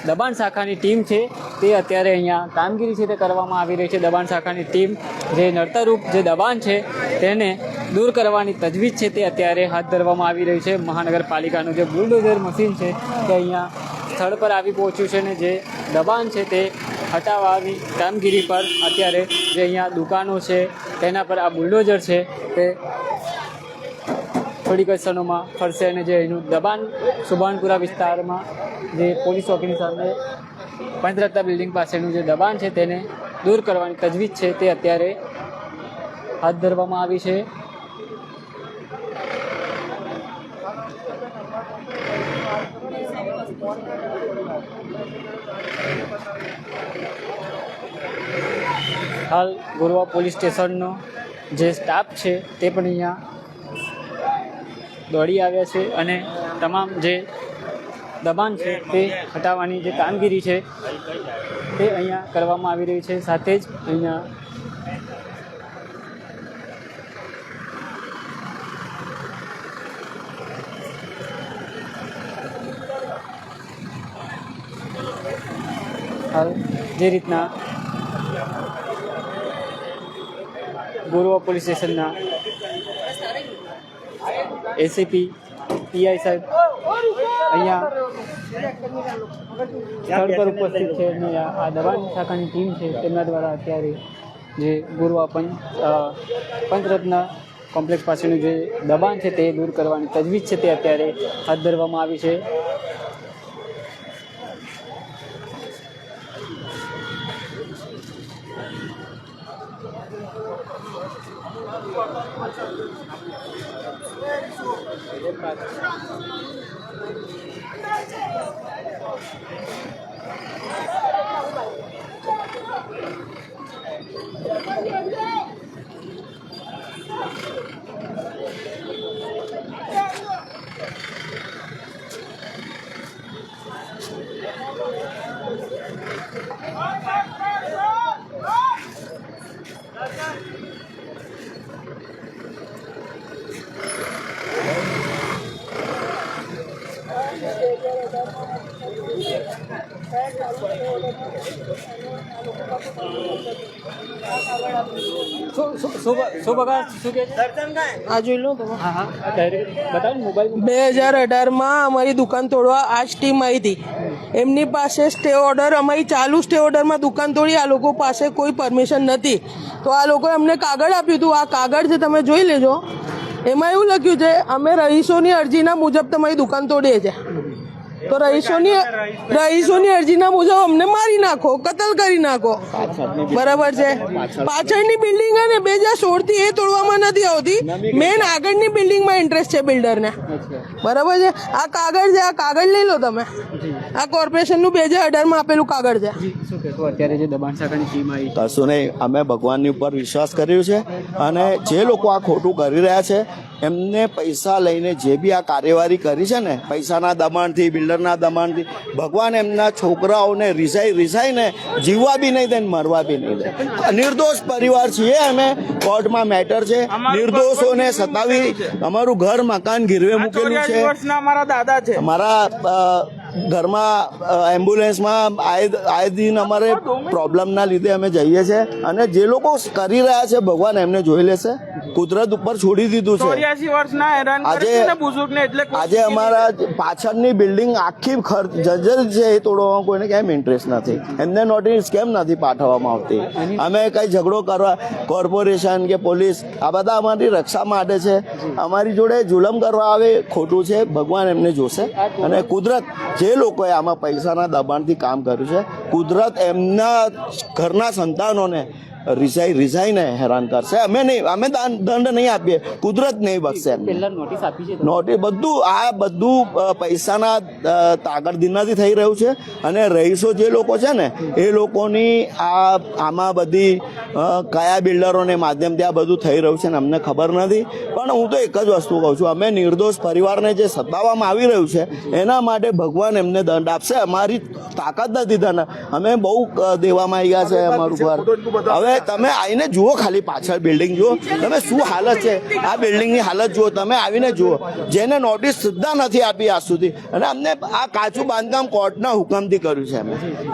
દબાણ શાખાની ટીમ છે તે અત્યારે અહીંયા કામગીરી છે તે કરવામાં આવી રહી છે। દબાણ શાખાની ટીમ જે નડતરરૂપ જે દબાણ છે તેને દૂર કરવાની તજવીજ છે તે અત્યારે હાથ ધરવામાં આવી રહી છે। મહાનગરપાલિકાનું જે બુલડોઝર મશીન છે તે અહીંયા સ્થળ પર આવી પહોંચ્યું છે અને જે દબાણ છે તે હટાવવાની કામગીરી પર અત્યારે જે અહીંયા દુકાનો છે તેના પર આ બુલડોઝર છે તે થોડીક જ ક્ષણોમાં ફરશે અને જે એનું દબાણ સુભાનપુરા વિસ્તારમાં જે પોલીસ ચોકીની સામે પંચરત્ન બિલ્ડિંગ પાસેનું જે દબાણ છે તેને દૂર કરવાની તજવીજ છે તે અત્યારે હાથ ધરવામાં આવી છે। હાલ ગોરવા પોલીસ સ્ટેશનનો જે સ્ટાફ છે તે પણ અહીંયા દોડી આવ્યા છે અને તમામ જે દબાણ છે તે હટાવવાની જે કામગીરી છે તે અહીંયા કરવામાં આવી રહી છે। સાથે જ અહીંયા હાલ જે રીતના ગોરવા પોલીસ સ્ટેશનના એસીપી પીઆઈ સાહેબ અહીંયા સ્થળ પર ઉપસ્થિત છે અને આ દબાણ શાખાની ટીમ છે તેમના દ્વારા અત્યારે જે ગોરવા પંચરત્ન કોમ્પ્લેક્સ પાસેનું જે દબાણ છે તે દૂર કરવાની તજવીજ છે તે અત્યારે હાથ ધરવામાં આવી છે। આ જોઈ લો તમે। હા બતાવો મોબાઈલ 2018માં અમારી દુકાન તોડવા આ જ ટીમ આવી હતી। એમની પાસે સ્ટે ઓર્ડર, અમારી ચાલુ સ્ટે ઓર્ડરમાં દુકાન તોડી, આ લોકો પાસે કોઈ પરમિશન નથી। તો આ લોકોએ અમને કાગળ આપ્યું હતું, આ કાગળ છે તમે જોઈ લેજો। એમાં એવું લખ્યું છે અમે રહીશોની અરજીના મુજબ તમારી દુકાન તોડીએ છીએ। તો રહીશોની અરજીના મુજબ અમને મારી નાખો, કતલ કરી નાખો, બરાબર છે। પાછળની બિલ્ડિંગ છે ને 2016 થી એ તોડવામાં નથી આવતી, મેન આગળની બિલ્ડિંગમાં ઇન્ટરેસ્ટ છે બિલ્ડરને, બરાબર છે। આ કાગળ છે, આ કાગળ લઈ લો તમે, આ કોર્પોરેશનનું 2018માં આપેલું કાગળ છે। અત્યારે જે દબાણ શાખાની ટીમ આવી કશું નહીં, અમે ભગવાનની ઉપર વિશ્વાસ કર્યો છે અને જે લોકો આ ખોટું કરી રહ્યા છે એમને પૈસા લઈને જે બી આ કાર્યવાહી કરી છે ને, પૈસાના દબાણથી, બિલ્ડરના દબાણથી, ભગવાન એમના છોકરાઓને રિસાઈને જીવવા બી નહીં દે, મરવા બી નહીં દે। નિર્દોષ પરિવાર છીએ અમે, કોર્ટમાં મેટર છે, નિર્દોષોને સતાવી અમારું ઘર મકાન ગીરવે મૂકેલું છે। અમારા દાદા છે, અમારા ઘરમાં એમ્બ્યુલન્સમાં આયે દિન અમારે પ્રોબ્લેમના લીધે અમે જઈએ છીએ અને જે લોકો કરી રહ્યા છે ભગવાન એમને જોઈ લેશે, કુદરત ઉપર છોડી દીધું છે। આજે અમારા પાછળની બિલ્ડિંગ આખી જર્જરિત છે, એ તોડવામાં કોઈને કેમ ઇન્ટરેસ્ટ નથી, એમને નોટિસ કેમ નથી પાઠવવામાં આવતી? અમે કઈ ઝઘડો કરવા, કોર્પોરેશન કે પોલીસ આ બધા અમારી રક્ષા માટે છે, અમારી જોડે જુલમ કરવા આવે ખોટું છે, ભગવાન એમને જોશે। અને કુદરત જે લોકોએ આમાં પૈસાના દબાણથી કામ કર્યું છે, કુદરત એમના ઘરના સંતાનોને રિઝાઈને હેરાન કરશે। અમે નહીં, અમે દંડ નહીં આપીએ, કુદરત નહીં બખશે। નોટિસ બધું પૈસાના તાકડદીનાથી થઈ રહ્યું છે અને રહીશો જે લોકો છે ને એ લોકોની આમાં બધી કયા બિલ્ડરોને માધ્યમથી આ બધું થઈ રહ્યું છે ને અમને ખબર નથી। પણ હું તો એક જ વસ્તુ કહું છું, અમે નિર્દોષ પરિવારને જે સતાવવામાં આવી રહ્યું છે એના માટે ભગવાન એમને દંડ આપશે। અમારી તાકાત નથી, અમે બહુ દેવામાં આવી ગયા છે અમારું ઘર, હવે હવે તમે આવીને જુઓ, ખાલી પાછળ બિલ્ડિંગ જુઓ તમે, શું હાલત છે આ બિલ્ડિંગની હાલત જુઓ તમે, આવીને જુઓ. જેને નોટિસ સુદ્ધા નથી આપી આજ સુધી, અને અમને આ કાચું બાંધકામ કોર્ટના હુકમથી કર્યું છે.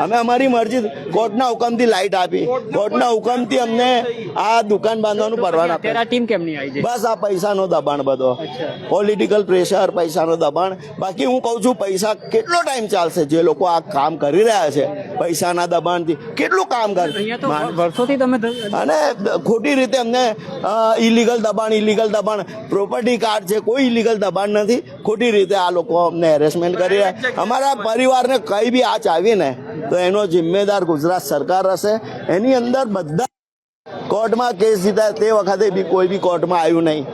અમે અમારી મરજી, કોર્ટના હુકમથી લાઇટ આપી, કોર્ટના હુકમથી અમને આ દુકાન બાંધવાનું પરવાનગી આપી. અત્યારે આ ટીમ કેમ નહીં આવી છે? બસ આ પૈસાનો દબાણ, બધો પોલિટિકલ પ્રેશર, પૈસાનો દબાણ. બાકી હું કહું છું, પૈસા કેટલો ટાઈમ ચાલશે? જે લોકો આ કામ કરી રહ્યા છે પૈસાના દબાણથી કેટલું કામ કરે. અહીંયા તો વર્ષોથી તમે અને ખોટી રીતે અમને ઇલીગલ દબાણ, પ્રોપર્ટી કાર્ડ છે, કોઈ ઇલીગલ દબાણ નથી. ખોટી રીતે આ લોકો અમને હેરેસમેન્ટ કરી રહ્યા. અમારા પરિવારને કંઈ બી આંચ આવી ને તો એનો જિમ્મેદાર ગુજરાત સરકાર હશે. એની અંદર બધા કોર્ટમાં કેસ જીતા, તે વખતે બી કોઈ બી કોર્ટમાં આવ્યું નહીં.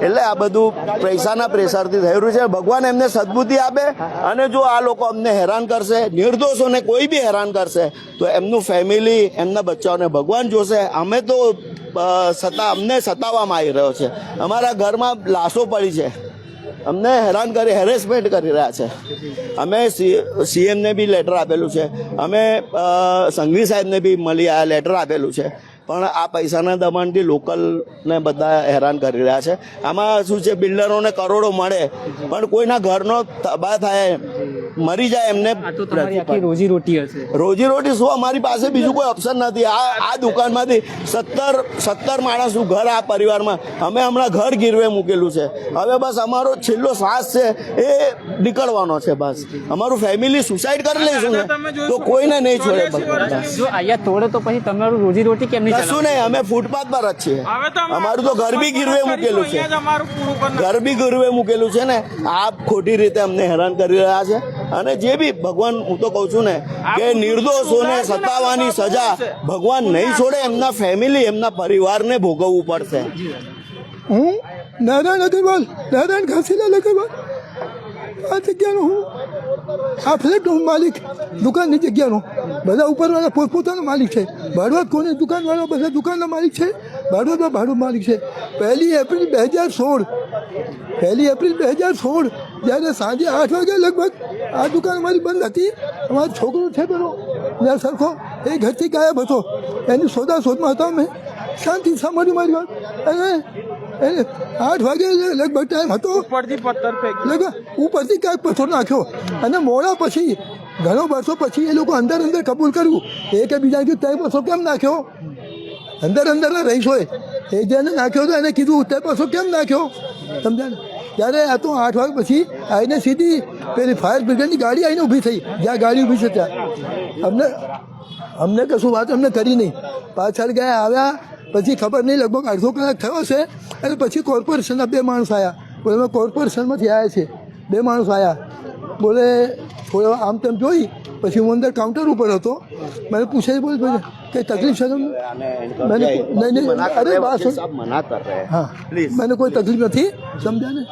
એટલે આ બધું પૈસાના પ્રેશરથી થઈ રહ્યું છે. ભગવાન એમને સદબુદ્ધિ આપે, અને જો આ લોકો અમને હેરાન કરશે, નિર્દોષોને કોઈ બી હેરાન કરશે, તો એમનું ફેમિલી, એમના બચ્ચાઓને ભગવાન જોશે. અમે તો અમને સતાવવામાં આવી રહ્યો છે. અમારા ઘરમાં લાશો પડી છે, અમને હેરાન કરી, હેરેસમેન્ટ કરી રહ્યા છે. અમે સીએમને બી લેટર આપેલું છે, અમે સંઘવી સાહેબને બી મળી આ લેટર આપેલું છે. પણ આ પૈસાના દબાણથી લોકલને બધા હેરાન કરી રહ્યા છે. આમાં શું છે, બિલ્ડરોને કરોડો મળે, પણ કોઈના ઘરનો તબાહ થાય, મરી જાય એમને. રોજીરોટી હશે. રોજીરોટી શું, અમારી પાસે બીજું કોઈ ઓપ્શન નથી. આ દુકાનમાંથી 17 માણસનું ઘર, આ પરિવારમાં અમે હમણાં ઘર ગીરવે મૂકેલું છે. હવે બસ અમારો છેલ્લો શ્વાસ છે એ નીકળવાનો છે. બસ અમારું ફેમિલી સુસાઇડ કરી લઈશું ને તો કોઈને નહીં છોડે. જો અહીંયા તોડે તો પછી તમારું રોજીરોટી કેમ નહીં? કશું નહીં, અમે ફૂટપાથ પર જ છીએ. અમારું તો ઘર બી ગીરવે મૂકેલું છે, ઘર બી ગીરવે મૂકેલું છે ને. આ ખોટી રીતે અમને હેરાન કરી રહ્યા છે. અને જે બી ભગવાન, હું તો કહું છું ને કે નિર્દોષોને સતાવવાની સજા ભગવાન નહીં છોડે. એમના ફેમિલી, એમના પરિવારને ભોગવવું પડશે. હું નારાયણ અગ્રવાલ, નારાયણ ઘાસીલાલ અગ્રવાલ, આ જગ્યાનો હું આ ફ્લેટનો માલિક, દુકાનની જગ્યાનો. બધા ઉપરવાળા પોતપોતાનો માલિક છે. ભાડવત કોને દુકાનવાળા બધા દુકાનના માલિક છે, ભાડવતમાં ભાડું માલિક છે. 1 એપ્રિલ 2016 જ્યારે સાંજે 8 વાગે લગભગ આ દુકાન અમારી બંધ હતી. અમારો છોકરો છે પેલો ત્યાં સરખો, એ ઘરથી ગાયબ હતો. એની શોધમાં હતા. અમે શાંતિ સાંભળી મારી વાત. અને 8 વાગે લગભગ ટાઈમ હતો, ઉપરથી કાંઈક પથ્થર નાખ્યો. અને મોડા પછી, ઘણો વર્ષો પછી એ લોકો અંદર કબૂલ કર્યું. એક બીજા કીધું તે પથ્થર કેમ નાખ્યો? અંદરના રહીશોએ એ જેને નાખ્યો હતો એને કીધું તે પથ્થર કેમ નાખ્યો? સમજ્યા ને? ત્યારે આ તો 8 વાગ્યા પછી આવીને સીધી પેલી ફાયર બ્રિગેડની ગાડી આવીને ઊભી થઈ. જ્યાં ગાડી ઊભી છે ત્યાં અમને કશું વાત અમને કરી નહીં. પાછળ ગયા, આવ્યા પછી ખબર નહીં, લગભગ અડધો કલાક થયો છે. અને પછી કોર્પોરેશનના 2 માણસ આવ્યા. બોલે અમે કોર્પોરેશનમાંથી આવ્યા છે. 2 માણસ આવ્યા. બોલે થોડો આમ તેમ જોઈ, પછી હું અંદર કાઉન્ટર ઉપર હતો. મને પૂછે, બોલે કંઈ તકલીફ છે તમને? નહીં, અરે વાત હા, મને કોઈ તકલીફ નથી. સમજ્યા ને?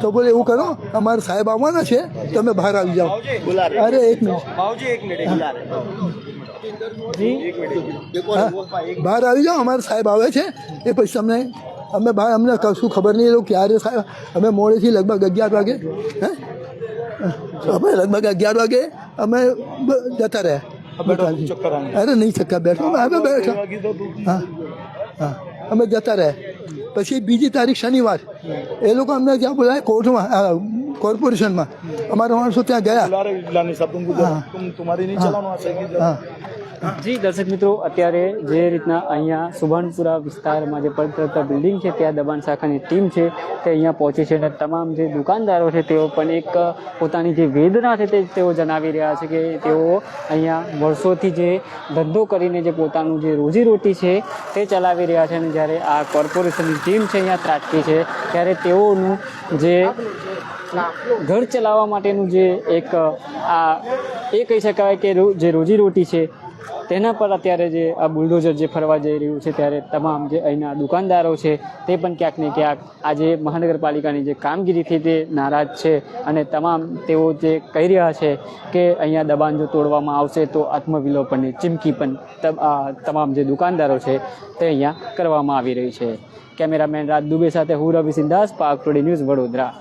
તો બોલે એવું કરો, અમારા સાહેબ આવવાના છે, તમે બહાર આવી જાઓ. અરે એક મિનિટ, બહાર આવી જાઓ, અમારા સાહેબ આવે છે. એ પછી તમને અમે બહાર, અમને કશું ખબર નહીં એ લોકો ક્યારે સાહેબ. અમે મોડેથી લગભગ 11 વાગે, અમે લગભગ 11 વાગે અમે જતા રહ્યા. અરે નહીં ચક્કર બેઠો, અમે બેઠા. હા, અમે જતા રહ્યા. પછી બીજી તારીખ શનિવાર એ લોકો અમને ત્યાં બોલાય કોર્ટમાં, કોર્પોરેશનમાં. અમારા માણસો ત્યાં ગયા. હા. જી દર્શક મિત્રો, અત્યારે જે રીતના અહીંયા સુભાનપુરા વિસ્તારમાં જે પંચરત્ન બિલ્ડિંગ છે ત્યાં દબાણ શાખાની ટીમ છે તે અહીંયા પહોંચી છે. અને તમામ જે દુકાનદારો છે તેઓ પણ એક પોતાની જે વેદના છે તે તેઓ જણાવી રહ્યા છે કે તેઓ અહીંયા વર્ષોથી જે ધંધો કરીને જે પોતાનું જે રોજીરોટી છે તે ચલાવી રહ્યા છે. અને જ્યારે આ કોર્પોરેશનની ટીમ છે અહીંયા ત્રાટકી છે ત્યારે તેઓનું જે ઘર ચલાવવા માટેનું જે એક એ કહી શકાય કે જે રોજીરોટી છે તેના પર અત્યારે જે આ બુલડોઝર જે ફરવા જઈ રહ્યું છે ત્યારે તમામ જે અહીંના દુકાનદારો છે તે પણ ક્યાંક ને ક્યાંક આજે મહાનગરપાલિકાની જે કામગીરીથી તે નારાજ છે. અને તમામ તેઓ જે કહી રહ્યા છે કે અહીંયા દબાણ જો તોડવામાં આવશે તો આત્મવિલોપનની ચીમકી પણ તમામ જે દુકાનદારો છે તે અહીંયા કરવામાં આવી રહી છે. કેમેરામેન રાજ દુબે સાથે હું રવિ સિંધાસ, પાક ટુડે ન્યૂઝ, વડોદરા.